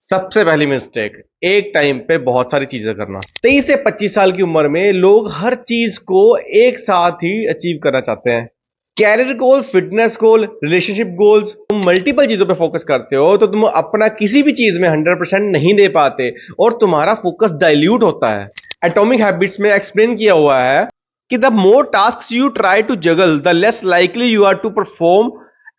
सबसे पहली मिस्टेक, एक टाइम पे बहुत सारी चीजें करना। 23 से 25 साल की उम्र में लोग हर चीज को एक साथ ही अचीव करना चाहते हैं। कैरियर गोल, फिटनेस गोल, रिलेशनशिप गोल्स, तुम मल्टीपल चीजों पे फोकस करते हो तो तुम अपना किसी भी चीज में 100% नहीं दे पाते और तुम्हारा फोकस डाइल्यूट होता है। एटॉमिक हैबिट्स में एक्सप्लेन किया हुआ है कि the more task you try to juggle the less likely you are to perform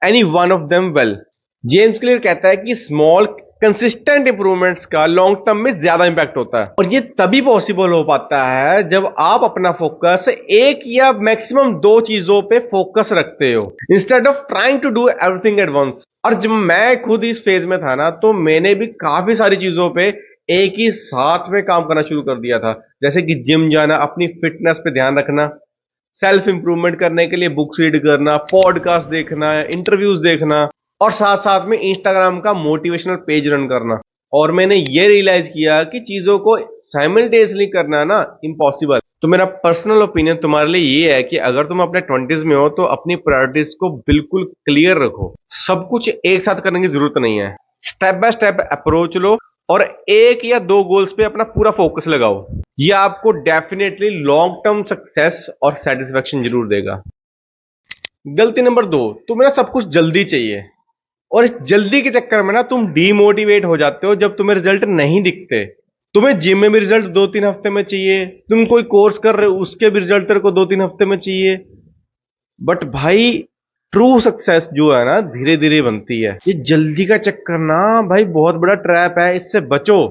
any one of them well. James Clear कहता है कि स्मॉल कंसिस्टेंट इंप्रूवमेंट्स का लॉन्ग टर्म में ज्यादा इंपैक्ट होता है और ये तभी पॉसिबल हो पाता है जब आप अपना फोकस एक या मैक्सिमम दो चीजों पे फोकस रखते हो instead of trying to do everything at once. और जब मैं खुद इस फेज में था ना, तो मैंने भी काफी सारी चीजों पे एक ही साथ में काम करना शुरू कर दिया था, जैसे कि जिम जाना, अपनी फिटनेस पे ध्यान रखना, सेल्फ इंप्रूवमेंट करने के लिए बुक्स रीड करना, पॉडकास्ट देखना, इंटरव्यूज देखना और साथ साथ में इंस्टाग्राम का मोटिवेशनल पेज रन करना। और मैंने ये रियलाइज किया कि चीजों को साइमल्टेनियसली करना ना इम्पॉसिबल। तो मेरा पर्सनल ओपिनियन तुम्हारे लिए ये है कि अगर तुम अपने 20s में हो तो अपनी प्रायोरिटीज को बिल्कुल क्लियर रखो। सब कुछ एक साथ करने की जरूरत नहीं है। स्टेप बाय स्टेप अप्रोच लो और एक या दो गोल्स पे अपना पूरा फोकस लगाओ। ये आपको डेफिनेटली लॉन्ग टर्म सक्सेस और सेटिस्फेक्शन जरूर देगा। गलती नंबर 2, तुम्हें ना सब कुछ जल्दी चाहिए और इस जल्दी के चक्कर में ना तुम डीमोटिवेट हो जाते हो जब तुम्हें रिजल्ट नहीं दिखते। तुम्हें जिम में भी रिजल्ट 2-3 हफ्ते में चाहिए, तुम कोई कोर्स कर रहे हो उसके भी रिजल्ट तेरे को 2-3 हफ्ते में चाहिए। बट भाई, ट्रू सक्सेस जो है ना धीरे धीरे बनती है। ये जल्दी का चक्कर ना भाई बहुत बड़ा ट्रैप है, इससे बचो।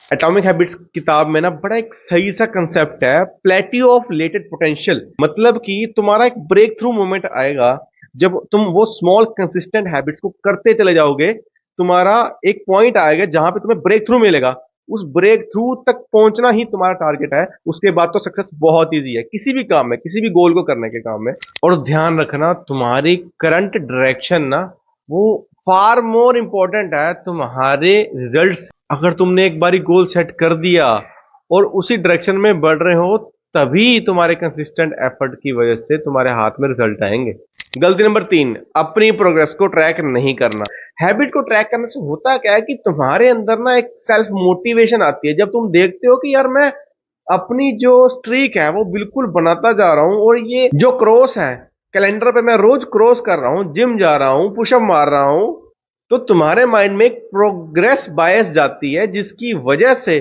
एटॉमिक हैबिट्स किताब में ना बड़ा एक सही सा कंसेप्ट है, प्लेटियो ऑफ लेटेड पोटेंशियल। मतलब कि तुम्हारा एक ब्रेक थ्रू मोमेंट आएगा जब तुम वो स्मॉल कंसिस्टेंट हैबिट्स को करते चले जाओगे। तुम्हारा एक पॉइंट आएगा जहां पे तुम्हें ब्रेक थ्रू मिलेगा। उस ब्रेक थ्रू तक पहुंचना ही तुम्हारा टारगेट है। उसके बाद तो सक्सेस बहुत इजी है किसी भी काम में, किसी भी गोल को करने के काम में। और ध्यान रखना, तुम्हारी करंट डायरेक्शन ना वो फार मोर इंपॉर्टेंट है तुम्हारे रिजल्ट्स। अगर तुमने एक बारी गोल सेट कर दिया और उसी डायरेक्शन में बढ़ रहे हो, तभी तुम्हारे कंसिस्टेंट एफर्ट की वजह से तुम्हारे हाथ में रिजल्ट आएंगे। गलती नंबर 3, अपनी प्रोग्रेस को ट्रैक नहीं करना। हैबिट को ट्रैक करने से होता क्या है कि तुम्हारे अंदर ना एक सेल्फ मोटिवेशन आती है। जब तुम देखते हो कि यार मैं अपनी जो स्ट्रीक है वो बिल्कुल बनाता जा रहा हूं और ये जो क्रॉस है कैलेंडर पे मैं रोज क्रॉस कर रहा हूं, जिम जा रहा हूं, पुशअप मार रहा हूं, तो तुम्हारे माइंड में एक प्रोग्रेस बायस जाती है जिसकी वजह से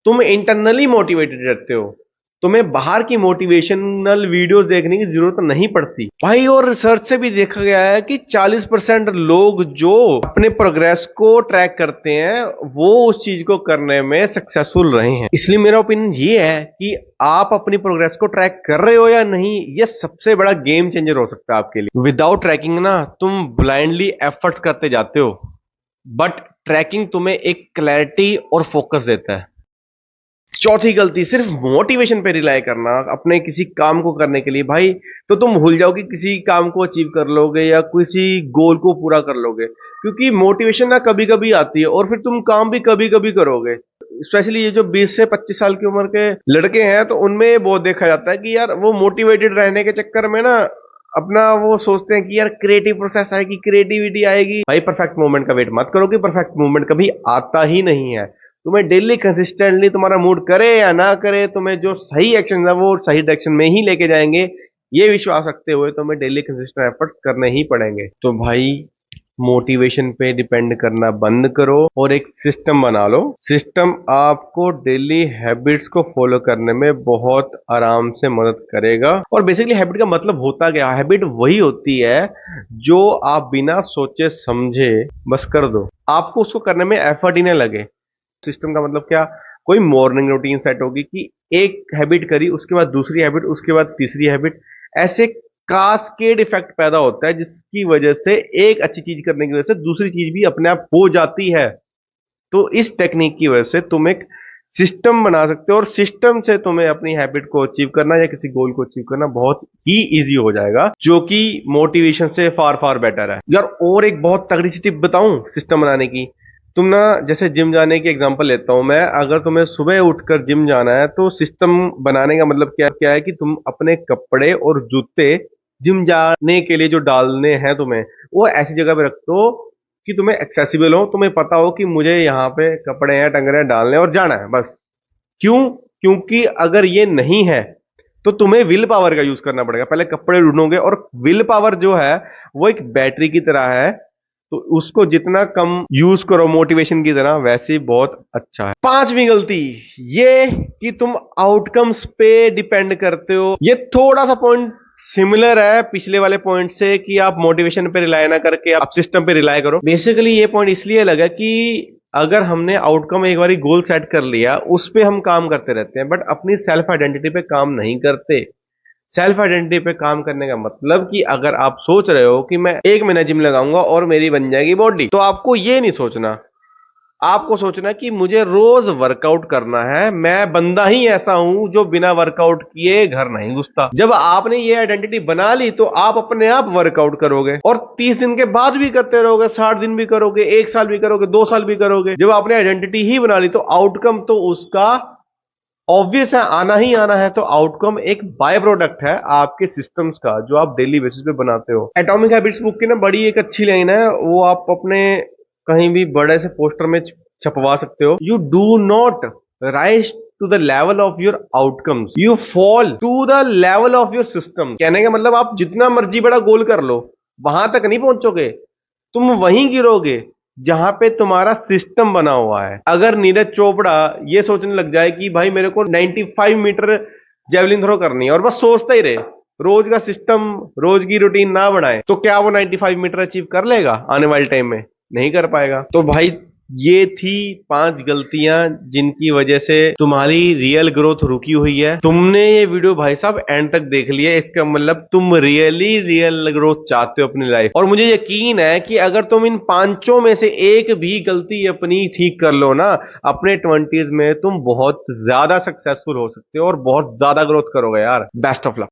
तुम इंटरनली मोटिवेटेड रहते हो। तुम्हें बाहर की मोटिवेशनल वीडियोस देखने की जरूरत नहीं पड़ती भाई। और रिसर्च से भी देखा गया है कि 40% लोग जो अपने प्रोग्रेस को ट्रैक करते हैं वो उस चीज को करने में सक्सेसफुल रहे हैं। इसलिए मेरा ओपिनियन ये है कि आप अपनी प्रोग्रेस को ट्रैक कर रहे हो या नहीं, ये सबसे बड़ा गेम चेंजर हो सकता है आपके लिए। विदाउट ट्रैकिंग ना तुम ब्लाइंडली एफर्ट्स करते जाते हो, बट ट्रैकिंग तुम्हें एक क्लैरिटी और फोकस देता है। चौथी गलती, सिर्फ मोटिवेशन पे रिलाय करना अपने किसी काम को करने के लिए। भाई, तो तुम भूल जाओगे किसी काम को अचीव कर लोगे या किसी गोल को पूरा कर लोगे, क्योंकि मोटिवेशन ना कभी कभी आती है और फिर तुम काम भी कभी कभी करोगे। स्पेशली ये जो 20 से 25 साल की उम्र के लड़के हैं तो उनमें बहुत देखा जाता है कि यार वो मोटिवेटेड रहने के चक्कर में ना अपना वो सोचते हैं कि यार क्रिएटिव प्रोसेस आएगी, क्रिएटिविटी आएगी। भाई, परफेक्ट मूवमेंट का वेट मत करो कि परफेक्ट मूवमेंट कभी आता ही नहीं है। तुम्हें डेली कंसिस्टेंटली तुम्हारा मूड करे या ना करे, तुम्हें जो सही एक्शन है वो सही डायरेक्शन में ही लेके जाएंगे, ये विश्वास रखते हुए तुम्हें डेली कंसिस्टेंट एफर्ट करने ही पड़ेंगे। तो भाई, मोटिवेशन पे डिपेंड करना बंद करो और एक सिस्टम बना लो। सिस्टम आपको डेली हैबिट्स को फॉलो करने में बहुत आराम से मदद करेगा। और बेसिकली हैबिट का मतलब होता क्या है? हैबिट वही होती है जो आप बिना सोचे समझे बस कर दो, आपको उसको करने में एफर्ट ही ना लगे। सिस्टम का मतलब क्या? कोई मॉर्निंग रूटीन सेट होगी कि एक हैबिट करी, उसके बाद दूसरी हैबिट, उसके बाद तीसरी हैबिट। ऐसे कास्केड इफेक्ट पैदा होता है जिसकी वजह से एक अच्छी चीज करने की वजह से दूसरी चीज भी अपने आप हो जाती है। तो इस टेक्निक की वजह से तुम एक सिस्टम बना सकते हो और सिस्टम से तुम्हें अपनी हैबिट को अचीव करना या किसी गोल को अचीव करना बहुत ही इजी हो जाएगा, जो कि मोटिवेशन से फार फार बेटर है यार। और एक बहुत तगड़ी सी टिप बताऊं सिस्टम बनाने की। तुम ना, जैसे जिम जाने की एग्जांपल लेता हूं मैं, अगर तुम्हें सुबह उठकर जिम जाना है तो सिस्टम बनाने का मतलब क्या क्या है कि तुम अपने कपड़े और जूते जिम जाने के लिए जो डालने हैं तुम्हें, वो ऐसी जगह पे रख दो कि तुम्हें एक्सेसिबल हो, तुम्हें पता हो कि मुझे यहाँ पे कपड़े हैं, टंग रहे हैं, डालने और जाना है बस। क्यों? क्योंकि अगर ये नहीं है तो तुम्हें विल पावर का यूज करना पड़ेगा। पहले कपड़े ढूंढोगे, और विल पावर जो है वो एक बैटरी की तरह है, तो उसको जितना कम यूज करो मोटिवेशन की तरह, वैसे ही बहुत अच्छा है। पांचवी गलती ये कि तुम आउटकम्स पे डिपेंड करते हो। ये थोड़ा सा पॉइंट सिमिलर है पिछले वाले पॉइंट से कि आप मोटिवेशन पे रिलाय ना करके आप सिस्टम पे रिलाय करो। बेसिकली ये पॉइंट इसलिए लगा कि अगर हमने आउटकम एक बारी गोल सेट कर लिया, उस पे हम काम करते रहते हैं, बट अपनी सेल्फ आइडेंटिटी पे काम नहीं करते। सेल्फ आइडेंटिटी पे काम करने का मतलब कि अगर आप सोच रहे हो कि मैं 1 महीना जिम लगाऊंगा और मेरी बन जाएगी बॉडी, तो आपको ये नहीं सोचना। आपको सोचना कि मुझे रोज वर्कआउट करना है। मैं बंदा ही ऐसा हूं जो बिना वर्कआउट किए घर नहीं घुसता। जब आपने ये आइडेंटिटी बना ली तो आप अपने आप वर्कआउट करोगे, और 30 दिन के बाद भी करते रहोगे, 60 दिन भी करोगे, 1 साल भी करोगे, 2 साल भी करोगे। जब आपने आइडेंटिटी ही बना ली तो आउटकम तो उसका ऑब्वियस है, आना ही आना है। तो आउटकम एक बाय प्रोडक्ट है आपके सिस्टम्स का, जो आप डेली बेसिस पे बनाते हो। एटॉमिक हैबिट्स बुक की ना बड़ी एक अच्छी लाइन है, वो आप अपने कहीं भी बड़े से पोस्टर में छपवा सकते हो। You do not rise to the level of your outcomes, you fall to the level of your system. कहने का मतलब आप जितना मर्जी बड़ा गोल कर लो, वहां तक नहीं पहुंचोगे, तुम वहीं गिरोगे जहां पे तुम्हारा सिस्टम बना हुआ है। अगर नीरज चोपड़ा ये सोचने लग जाए कि भाई मेरे को 95 मीटर जेवलिन थ्रो करनी है, और बस सोचता ही रहे, रोज का सिस्टम, रोज की रूटीन ना बनाए, तो क्या वो 95 मीटर अचीव कर लेगा? आने वाले टाइम में नहीं कर पाएगा। तो भाई ये थी 5 गलतियां जिनकी वजह से तुम्हारी रियल ग्रोथ रुकी हुई है। तुमने ये वीडियो भाई साहब एंड तक देख लिया, इसका मतलब तुम रियल ग्रोथ चाहते हो अपनी लाइफ। और मुझे यकीन है कि अगर तुम इन 5 में से एक भी गलती अपनी ठीक कर लो ना, अपने 20s में तुम बहुत ज्यादा सक्सेसफुल हो सकते हो और बहुत ज्यादा ग्रोथ करोगे यार। Best of luck.